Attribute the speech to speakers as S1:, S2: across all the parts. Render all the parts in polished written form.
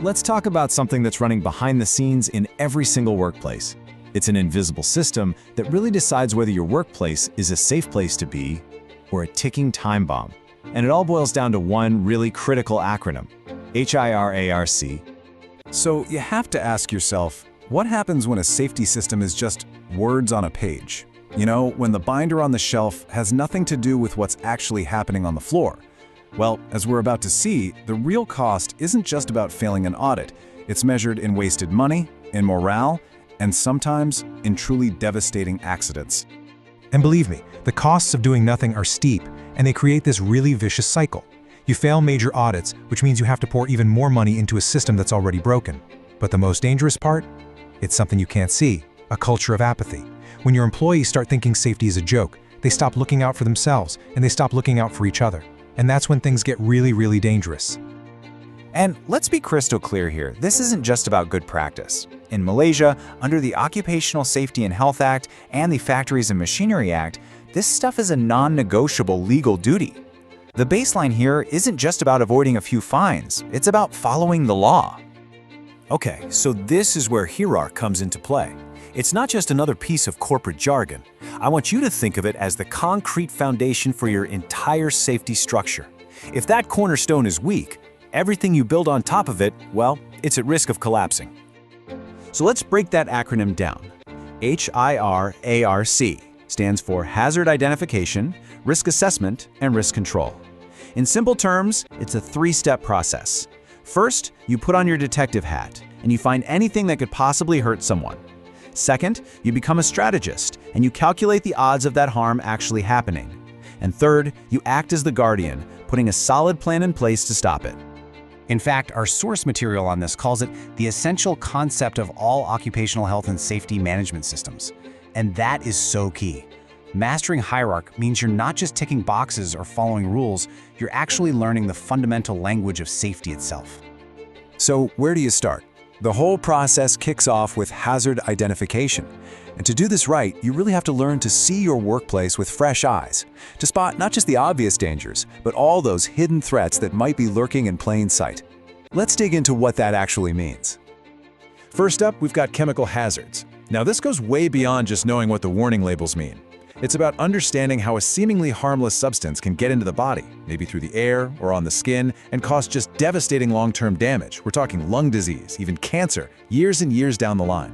S1: let's talk about something that's running behind the scenes in every single workplace. It's an invisible system that really decides whether your workplace is a safe place to be or a ticking time bomb. And it all boils down to one really critical acronym, HIRARC.
S2: So you have to ask yourself, what happens when a safety system is just words on a page? You know, when the binder on the shelf has nothing to do with what's actually happening on the floor. Well, as we're about to see, the real cost isn't just about failing an audit. It's measured in wasted money, in morale, and sometimes in truly devastating accidents.
S3: And believe me, the costs of doing nothing are steep, and they create this really vicious cycle. You fail major audits, which means you have to pour even more money into a system that's already broken. But the most dangerous part? It's something you can't see, a culture of apathy. When your employees start thinking safety is a joke, they stop looking out for themselves, and they stop looking out for each other. And that's when things get really, really dangerous.
S4: And let's be crystal clear here, this isn't just about good practice. In Malaysia, under the Occupational Safety and Health Act and the Factories and Machinery Act, this stuff is a non-negotiable legal duty. The baseline here isn't just about avoiding a few fines, it's about following the law.
S5: Okay, so this is where HIRARC comes into play. It's not just another piece of corporate jargon. I want you to think of it as the concrete foundation for your entire safety structure. If that cornerstone is weak, everything you build on top of it, well, it's at risk of collapsing.
S4: So let's break that acronym down. HIRARC stands for Hazard Identification, Risk Assessment, and Risk Control. In simple terms, it's a three-step process. First, you put on your detective hat, and you find anything that could possibly hurt someone. Second, you become a strategist, and you calculate the odds of that harm actually happening. And third, you act as the guardian, putting a solid plan in place to stop it.
S6: In fact, our source material on this calls it the essential concept of all occupational health and safety management systems. And that is so key. Mastering HIRARC means you're not just ticking boxes or following rules, you're actually learning the fundamental language of safety itself.
S2: So where do you start? The whole process kicks off with hazard identification. And to do this right, you really have to learn to see your workplace with fresh eyes, to spot not just the obvious dangers, but all those hidden threats that might be lurking in plain sight. Let's dig into what that actually means.
S1: First up, we've got chemical hazards. Now this goes way beyond just knowing what the warning labels mean. It's about understanding how a seemingly harmless substance can get into the body, maybe through the air or on the skin, and cause just devastating long-term damage. We're talking lung disease, even cancer, years and years down the line.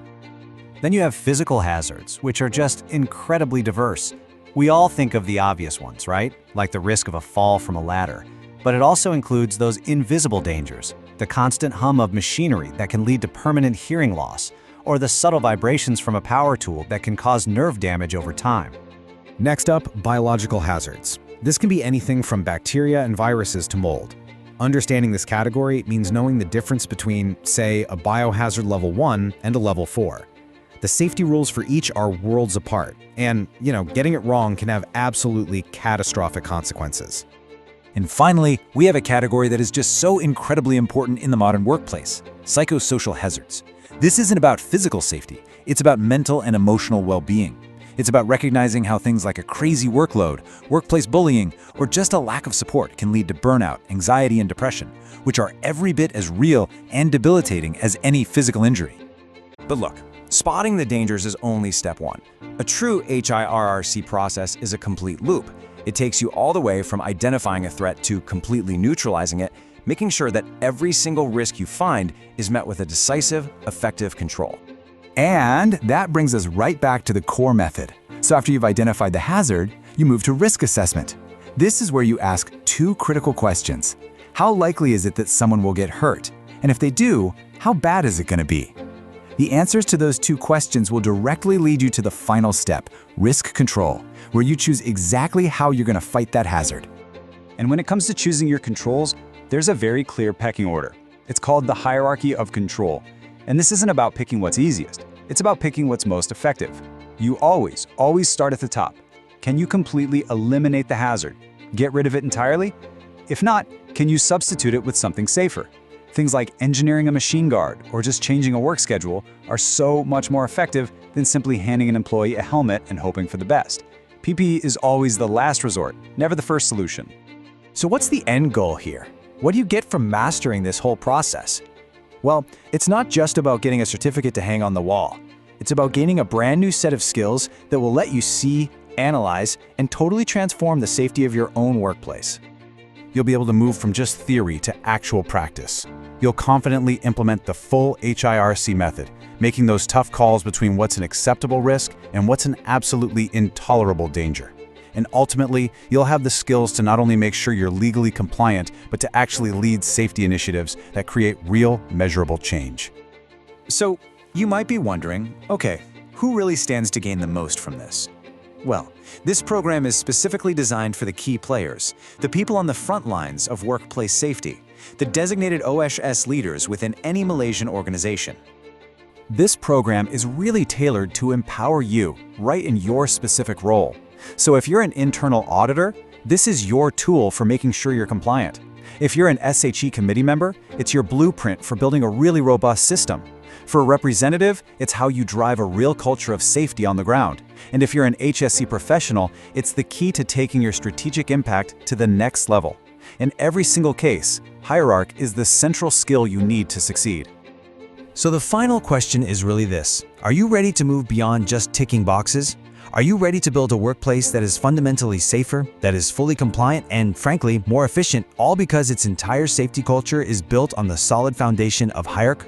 S6: Then you have physical hazards, which are just incredibly diverse. We all think of the obvious ones, right? Like the risk of a fall from a ladder. But it also includes those invisible dangers, the constant hum of machinery that can lead to permanent hearing loss, or the subtle vibrations from a power tool that can cause nerve damage over time.
S3: Next up, biological hazards. This can be anything from bacteria and viruses to mold. Understanding this category means knowing the difference between, say, a biohazard level 1 and a level 4. The safety rules for each are worlds apart, and, getting it wrong can have absolutely catastrophic consequences.
S5: And finally, we have a category that is just so incredibly important in the modern workplace: psychosocial hazards. This isn't about physical safety, it's about mental and emotional well-being. It's about recognizing how things like a crazy workload, workplace bullying, or just a lack of support can lead to burnout, anxiety, and depression, which are every bit as real and debilitating as any physical injury. But look, spotting the dangers is only step one. A true HIRRC process is a complete loop. It takes you all the way from identifying a threat to completely neutralizing it, making sure that every single risk you find is met with a decisive, effective control.
S2: And that brings us right back to the core method. So after you've identified the hazard, you move to risk assessment. This is where you ask two critical questions. How likely is it that someone will get hurt? And if they do, how bad is it going to be? The answers to those two questions will directly lead you to the final step, risk control, where you choose exactly how you're going to fight that hazard.
S4: And when it comes to choosing your controls, there's a very clear pecking order. It's called the hierarchy of control. And this isn't about picking what's easiest. It's about picking what's most effective. You always start at the top. Can you completely eliminate the hazard? Get rid of it entirely? If not, can you substitute it with something safer? Things like engineering a machine guard or just changing a work schedule are so much more effective than simply handing an employee a helmet and hoping for the best. PPE is always the last resort, never the first solution.
S5: So what's the end goal here? What do you get from mastering this whole process?
S4: Well, it's not just about getting a certificate to hang on the wall. It's about gaining a brand new set of skills that will let you see, analyze, and totally transform the safety of your own workplace.
S5: You'll be able to move from just theory to actual practice. You'll confidently implement the full HIRC method, making those tough calls between what's an acceptable risk and what's an absolutely intolerable danger. And ultimately, you'll have the skills to not only make sure you're legally compliant, but to actually lead safety initiatives that create real, measurable change.
S4: So, you might be wondering, okay, who really stands to gain the most from this? Well, this program is specifically designed for the key players, the people on the front lines of workplace safety, the designated OSS leaders within any Malaysian organization.
S5: This program is really tailored to empower you right in your specific role. So if you're an internal auditor, this is your tool for making sure you're compliant. If you're an SHE committee member, it's your blueprint for building a really robust system. For a representative, it's how you drive a real culture of safety on the ground. And if you're an HSC professional, it's the key to taking your strategic impact to the next level. In every single case, HIRARC is the central skill you need to succeed.
S6: So the final question is really this. Are you ready to move beyond just ticking boxes? Are you ready to build a workplace that is fundamentally safer, that is fully compliant, and frankly, more efficient, all because its entire safety culture is built on the solid foundation of HIRARC?